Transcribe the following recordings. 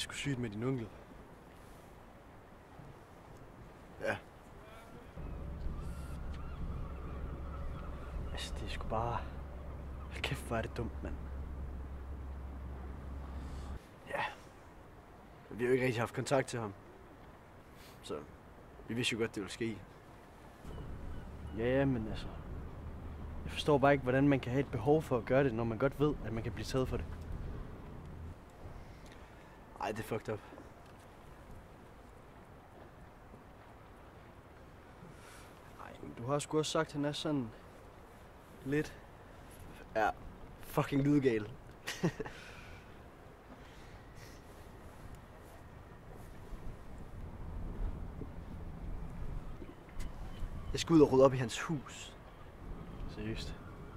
er sgu sygt med din onkel. Ja. Altså, det er sgu bare... Hold kæft, hvor er det dumt, mand. Ja. Vi har jo ikke rigtig haft kontakt til ham. Så vi vidste jo godt, det ville ske. Ja, men altså... Jeg forstår bare ikke, hvordan man kan have et behov for at gøre det, når man godt ved, at man kan blive taget for det. Ej, det er fucked up. Ej, men du har sgu også sagt, at han er sådan... lidt... Ja, fucking lydgal. Jeg skal ud og rydde op i hans hus. Seriøst?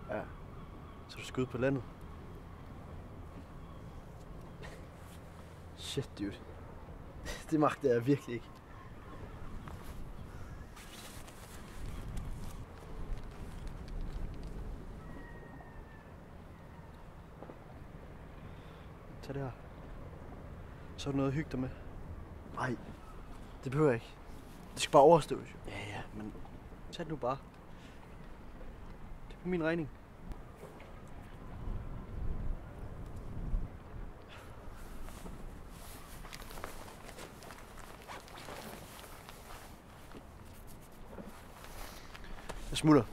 Ja. Så du skal ud på landet? Shit, dude. Det magter jeg virkelig ikke. Tag det her. Så er der noget at hygge dig med. Nej, det behøver jeg ikke. Det skal bare overstås jo. Ja, men tag det nu bare. Det er på min regning. Jeg smutter.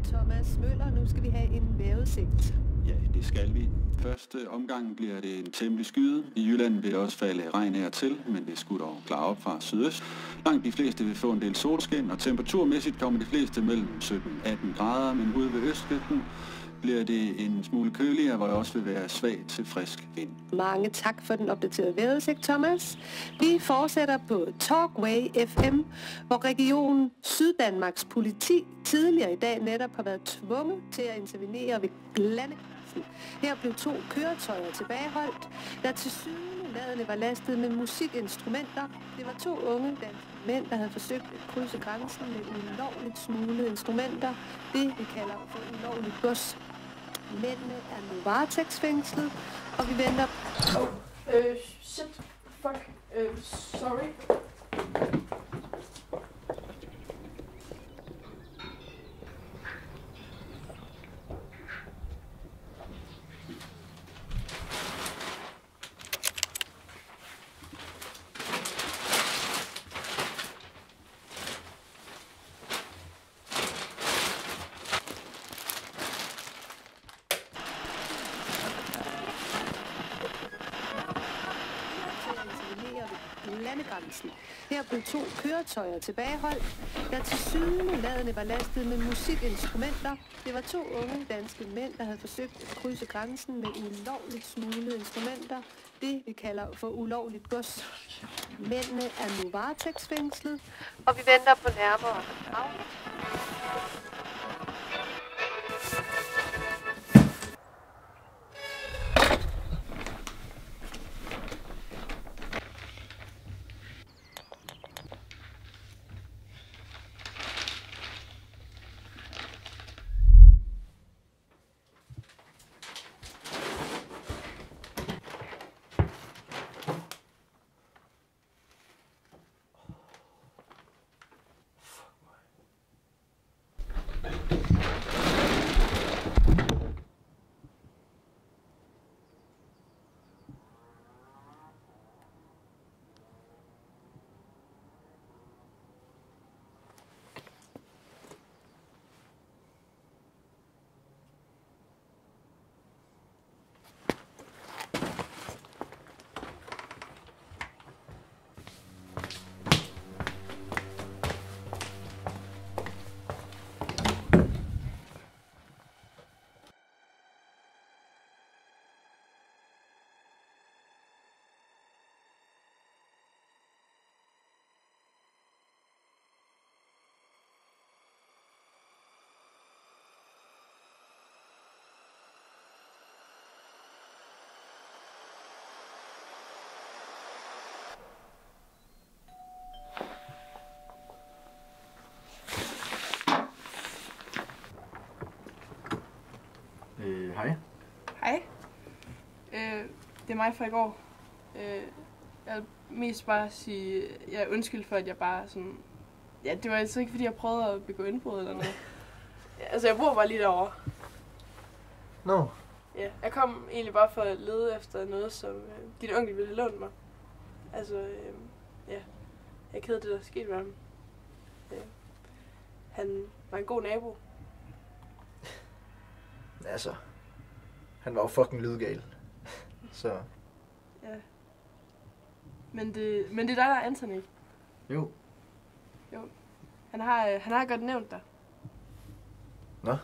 Thomas Møller, nu skal vi have en vejrudsigt. Ja, det skal vi. Første omgang bliver det en temmelig skyde. I Jylland vil det også falde regn her til, men det skulle dog klare op fra sydøst. Langt de fleste vil få en del solskin, og temperaturmæssigt kommer de fleste mellem 17-18 grader, men ude ved østkysten bliver det en smule køligere, hvor der også vil være svag til frisk vind. Mange tak for den opdaterede vejrudsigt, Thomas. Vi fortsætter på Talkway FM, hvor regionen Syddanmarks politi tidligere i dag netop har været tvunget til at intervenere ved landegrænsen. Her blev 2 køretøjer tilbageholdt, der tilsyneladende var lastet med musikinstrumenter. Det var 2 unge danske mænd, der havde forsøgt at krydse grænsen med ulovligt smuglede instrumenter. Det vi kalder for ulovligt gods. Mændene er nu varetægtsfængslet, og vi venter... Shit. Fuck. Sorry. landegrænsen. Her blev 2 køretøjer tilbageholdt, der tilsyneladende var lastet med musikinstrumenter. Det var 2 unge danske mænd, der havde forsøgt at krydse grænsen med ulovligt smuglede instrumenter. Det vi kalder for ulovligt gods. Mændene er nu varetægtsfængslet, og vi venter på nærmere afgørelse. Hej. Hej. Det er mig fra i går. Jeg vil mest bare sige, jeg er undskyld for, at jeg bare sådan... Ja, det var altså ikke, fordi jeg prøvede at begå indbrud eller noget. Altså, jeg bor bare lige derovre. Nå. Ja, jeg kom egentlig bare for at lede efter noget, som dit onkel ville låne mig. Altså, ja, jeg er ked af det, der skete med ham. Han var en god nabo. Altså, han var jo fucking lydgal. Så... Ja. Men det er dig, der er Anthony. Jo. Han har godt nævnt dig. Nå.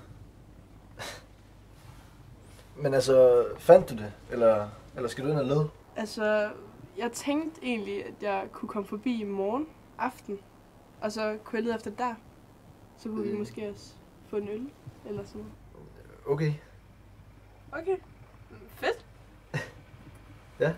Men altså, fandt du det? Eller skal du ind og lede? Altså, jeg tænkte egentlig, at jeg kunne komme forbi i morgen aften. Og så kunne jeg lede efter der. Så kunne vi måske også få en øl eller sådan noget. Okay. Okay. Fedt. Ja.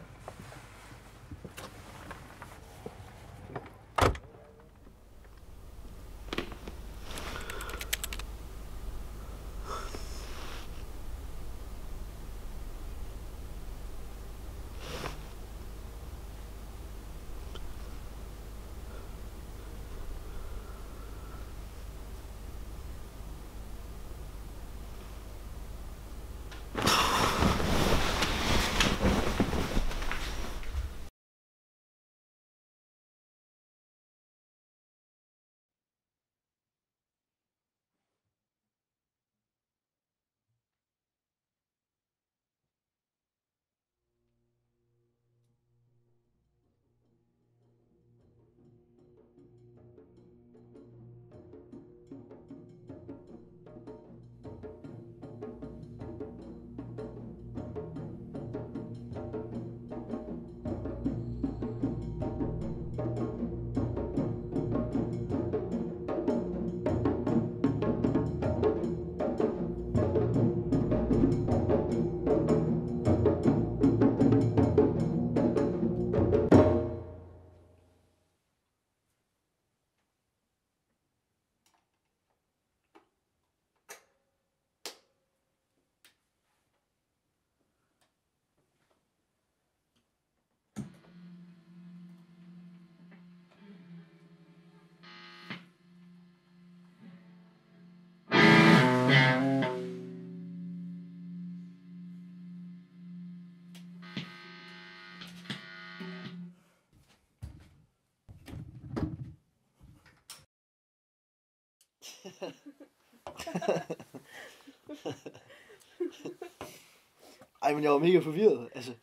Ej, men jeg var mega forvirret. Altså,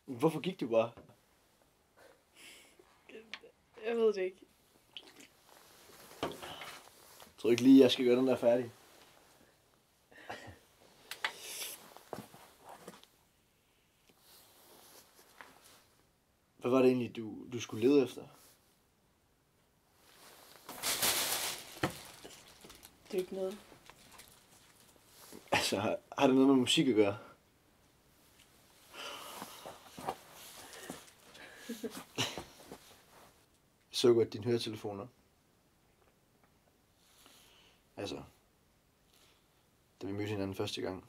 hvorfor gik du bare? Jeg ved det ikke. Jeg tror ikke lige, jeg skal gøre den der færdig. Hvad var det egentlig, du skulle lede efter? Det er ikke noget. Altså, har det noget med musik at gøre? Så godt dine høretelefoner. Altså, da vi mødte hinanden første gang.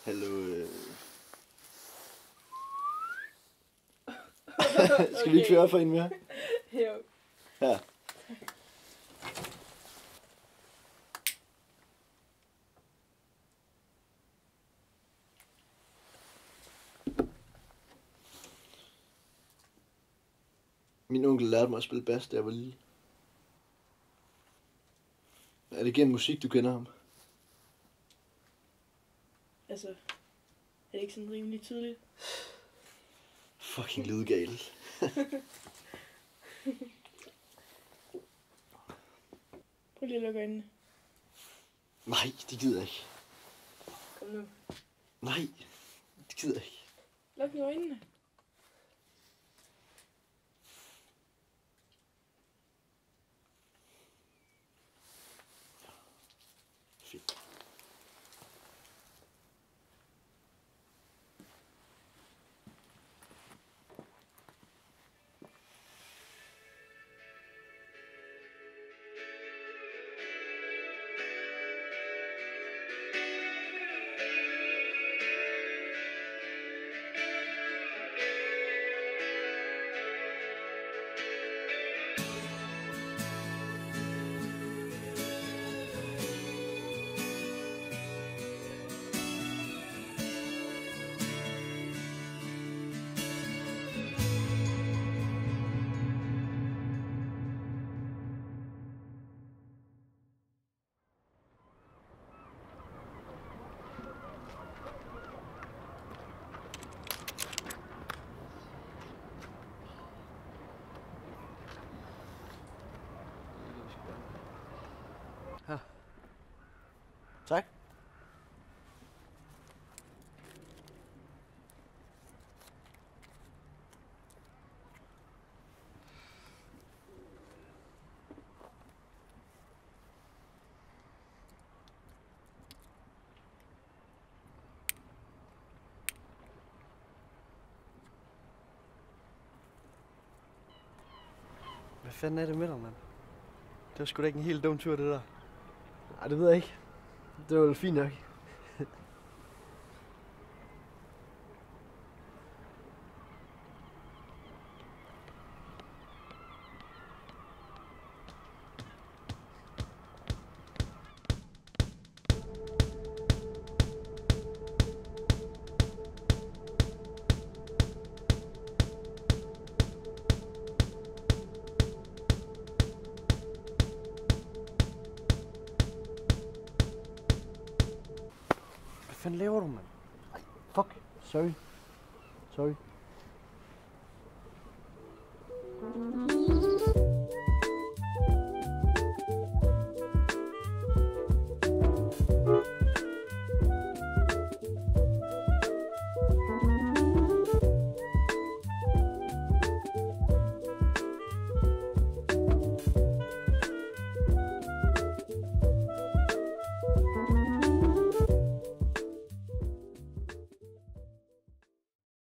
Hallo. Skal vi ikke føre for en mere? Jo. Ja. Min onkel lærte mig at spille bas, da jeg var lille. Er det gennem musik, du kender ham? Altså, er det ikke sådan rimelig tydeligt? Fucking lydgal. Prøv lige at lukke øjnene. Nej, det gider jeg ikke. Kom nu. Nej, det gider jeg ikke. Luk nu øjnene. Fint. Tak. Hvad fanden er det med dig, mand? Det var sgu da ikke en helt dum tur, det der. Nej, det ved jeg ikke. Det var vel fint nok. Hvad fanden laver du, mand? Ej, fuck. Sorry.